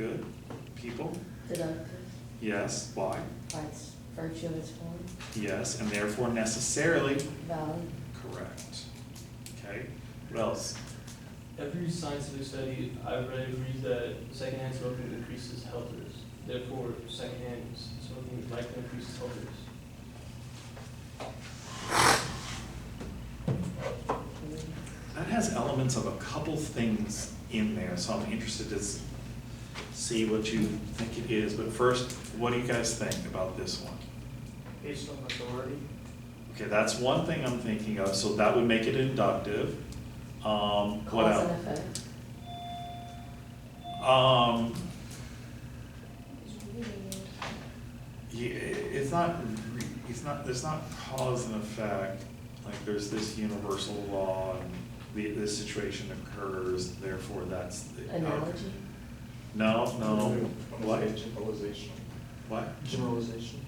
good. People? Deductive, Yes. Why? by its virtue of its form. Yes, and therefore necessarily Valid, correct. Okay, what else? Every scientific study I've read agrees that secondhand smoking increases health risks. Therefore, secondhand smoking likely increases health risks. That has elements of a couple things in there, so I'm interested to see what you think it is. But first, what do you guys think about this one? Based on authority. Okay, that's one thing I'm thinking of, so that would make it inductive. What cause else? and effect. Yeah, it's not, there's not cause and effect, like there's this universal law and this situation occurs, therefore that's. Analogy, No, what? Generalization. What? Generalization.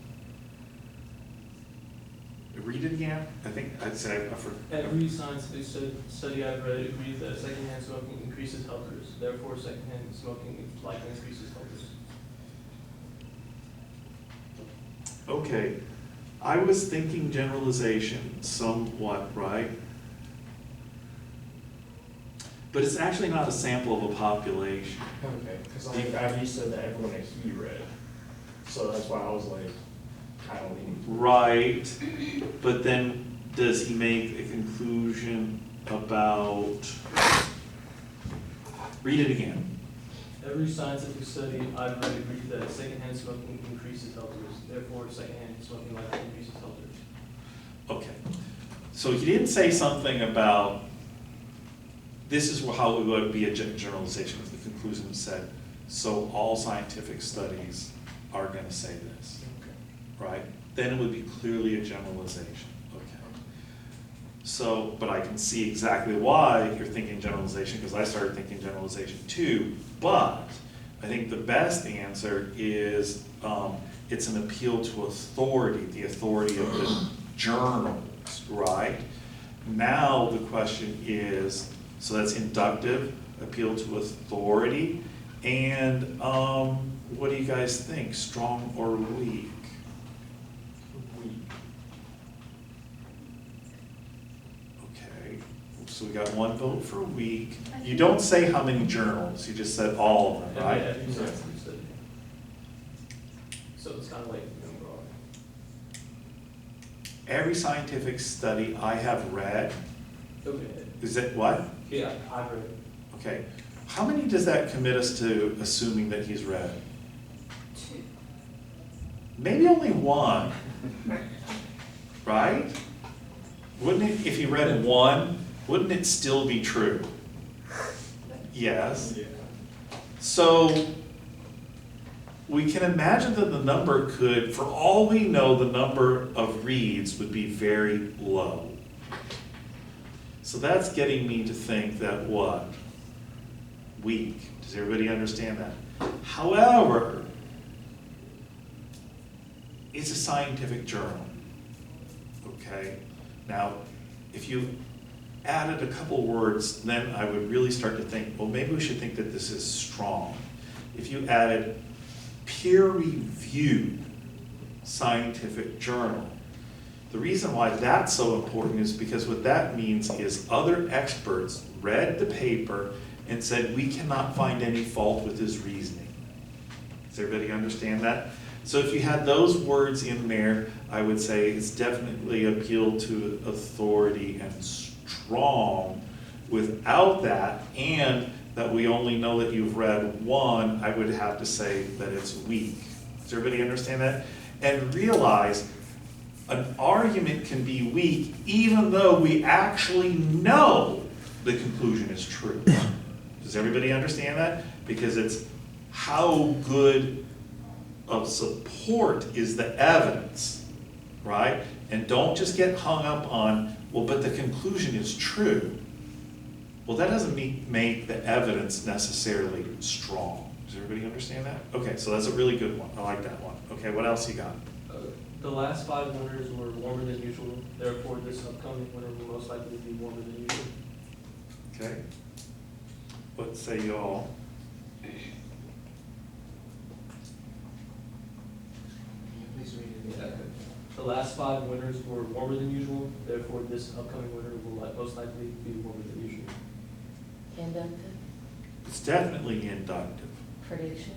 Read it again, I think I'd say, I forgot. Every scientific study I've read agrees that secondhand smoking increases health risks. Therefore, secondhand smoking likely increases health risks. Okay, I was thinking generalization somewhat, right? But it's actually not a sample of a population. Okay, because you said that everyone that he read, so that's why I was like, kind of leaning. Right, but then does he make a conclusion about, read it again. Every scientific study I've read agrees that secondhand smoking increases health risks. Therefore, secondhand smoking likely increases health risks. Okay, so he didn't say something about, this is how it would be a generalization, if the conclusion said, so all scientific studies are gonna say this, right? Then it would be clearly a generalization, okay. So, but I can see exactly why you're thinking generalization, because I started thinking generalization too, but I think the best answer is, it's an appeal to authority, the authority of the journals, right? Now the question is, so that's inductive, appeal to authority, and what do you guys think, strong or weak? Okay, so we got one vote for weak. You don't say how many journals, you just said all of them, right? Every scientific study. So it's kind of like, broad. Every scientific study I have read, Okay. is it what? Yeah, I've read. Okay, how many does that commit us to assuming that he's read? two, Maybe only one, right? Wouldn't it, if he read one, wouldn't it still be true? Yes. Yeah. So we can imagine that the number could, for all we know, the number of reads would be very low. So that's getting me to think that what? Weak. Does everybody understand that? However, it's a scientific journal, okay? Now, if you added a couple words, then I would really start to think, well, maybe we should think that this is strong. If you added peer-reviewed scientific journal, the reason why that's so important is because what that means is other experts read the paper and said, we cannot find any fault with his reasoning. Does everybody understand that? So if you had those words in there, I would say it's definitely appeal to authority and strong. Without that, and that we only know that you've read one, I would have to say that it's weak. Does everybody understand that? And realize an argument can be weak even though we actually know the conclusion is true. Does everybody understand that? Because it's how good of support is the evidence, right? And don't just get hung up on, well, but the conclusion is true. Well, that doesn't make the evidence necessarily strong. Does everybody understand that? Okay, so that's a really good one. I like that one. Okay, what else you got? The last 5 winters were warmer than usual. Therefore, this upcoming winter will most likely be warmer than usual. Okay. What say y'all? the last 5 winters were warmer than usual, therefore this upcoming winter will most likely be warmer than usual. Inductive It's definitely inductive. prediction.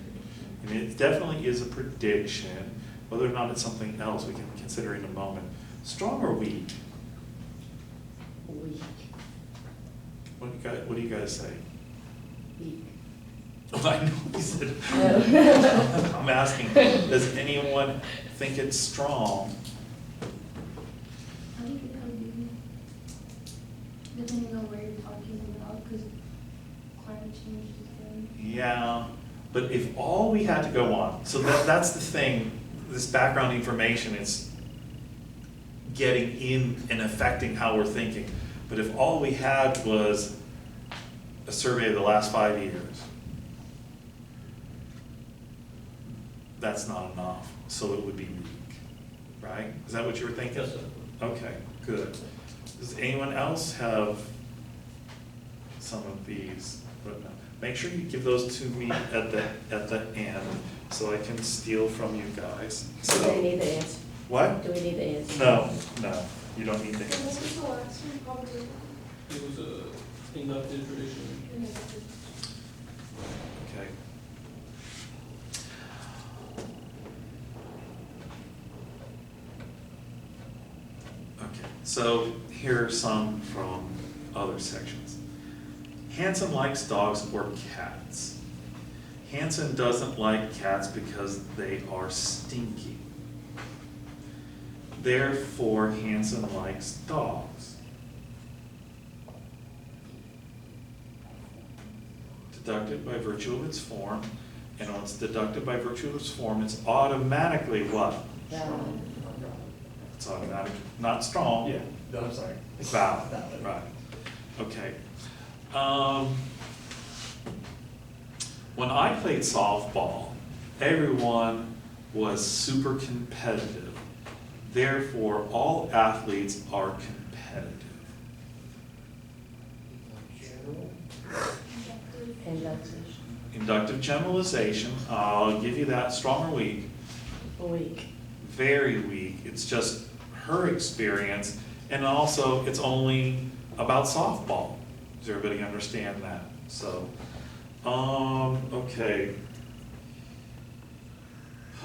And it definitely is a prediction. Whether or not it's something else, we can consider in a moment. Strong or weak? Weak. What do you guys say? Weak. Oh, I know you said. No. I'm asking, does anyone think it's strong? I think it could be, depending on where you're talking about, because climate change is very. Yeah, but if all we had to go on, so that's the thing, this background information is getting in and affecting how we're thinking. But if all we had was a survey of the last 5 years, that's not enough, so it would be weak, right? Is that what you were thinking? Yes, sir. Okay, good. Does anyone else have some of these? But no. Make sure you give those to me at the end, so I can steal from you guys. Do So, we need the answer? what? Do we need the answer? No, you don't need the And what answer. was the last one, probably? It was a inductive prediction. Okay. Okay, so here are some from other sections. Hanson likes dogs or cats. Hanson doesn't like cats because they are stinky. Therefore, Hanson likes dogs. Deducted by virtue of its form, and when it's deducted by virtue of its form, it's automatically what? Valid. It's automatic, not strong. Yeah, no, I'm sorry. Valid, Valid. right, okay. When I played softball, everyone was super competitive. Therefore, all athletes are competitive. Inductive. Inductive generalization, I'll give you that, strong or weak? Weak. Very weak. It's just her experience, and also it's only about softball. Does everybody understand that? So, okay.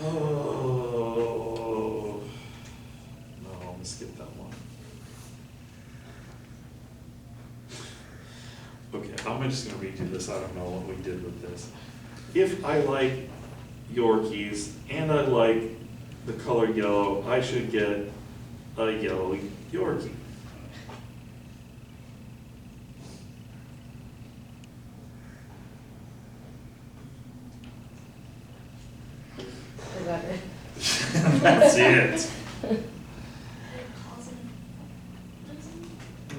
Oh, no, I'm gonna skip that one. Okay, I'm just gonna read you this. I don't know what we did with this. If I like Yorkies and I like the color yellow, I should get a yellow Yorkie. I got it. That's it.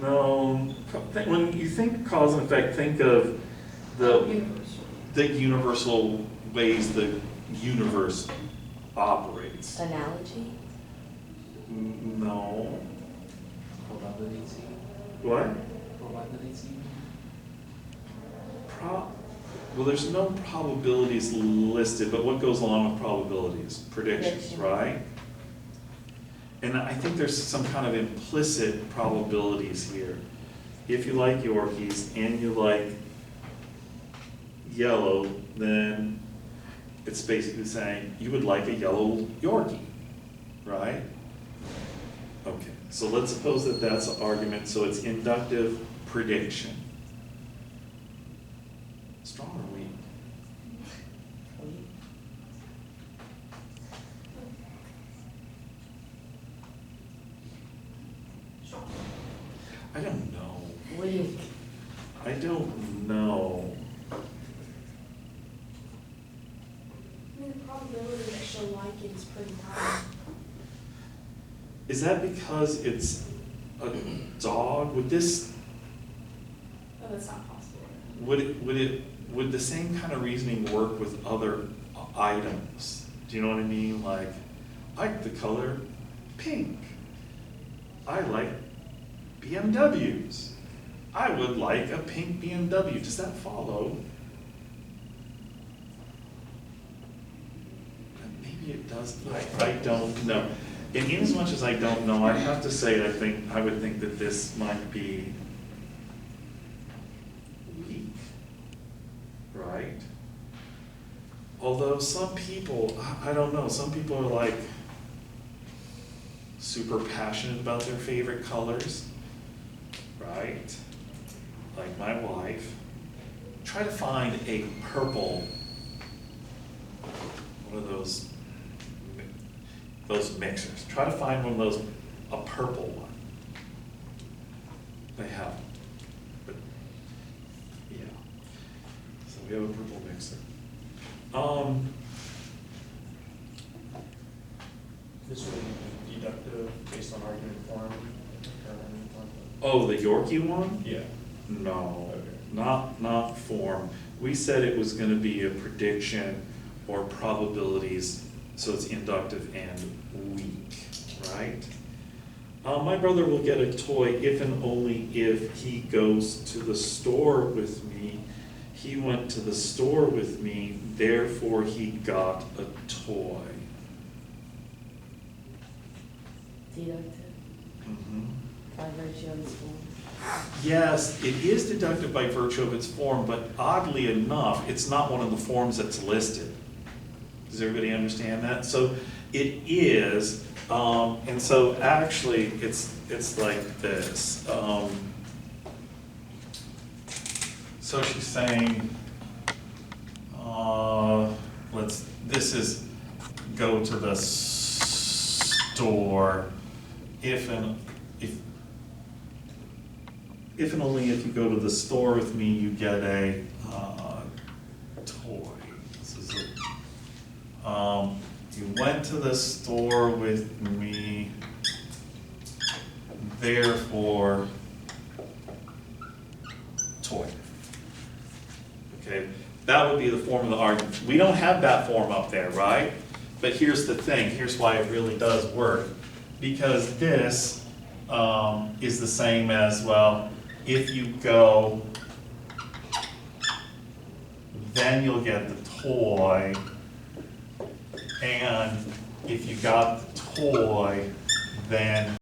No, when you think cause and effect, think of the universal ways the universe operates. Analogy? No. Probability. What? Probability. Well, there's no probabilities listed, but what goes along with probabilities? Predictions, Prediction. right? And I think there's some kind of implicit probabilities here. If you like Yorkies and you like yellow, then it's basically saying you would like a yellow Yorkie, right? Okay, so let's suppose that that's an argument, so it's inductive prediction. Strong or weak? Weak. I don't know. Weak. I don't know. I mean, the probability that she'll like it is pretty high. Is that because it's a dog? Would this, Oh, that's not possible. would the same kind of reasoning work with other items? Do you know what I mean? Like, I like the color pink. I like BMWs. I would like a pink BMW. Does that follow? Maybe it does. I don't know. And in as much as I don't know, I have to say, I would think that this might be weak, right? Although some people, I don't know, some people are like super passionate about their favorite colors, right? Like my wife. Try to find a purple, one of those mixers. Try to find one of those, a purple one. They have, but, yeah. So we have a purple mixer. This would be deductive based on argument form. Oh, the Yorkie one? Yeah. No, Okay. not form. We said it was gonna be a prediction or probabilities, so it's inductive and weak, right? My brother will get a toy if and only if he goes to the store with me. He went to the store with me, therefore he got a toy. Deductive, Mhm. by virtue of its form. Yes, it is deductive by virtue of its form, but oddly enough, it's not one of the forms that's listed. Does everybody understand that? So it is, and so actually, it's like this. So she's saying, this is go to the store if and only if you go to the store with me, you get a toy. This is it. You went to the store with me, therefore, toy. Okay, that would be the form of the argument. We don't have that form up there, right? But here's the thing, here's why it really does work. Because this is the same as, well, if you go, then you'll get the toy, and if you got the toy, then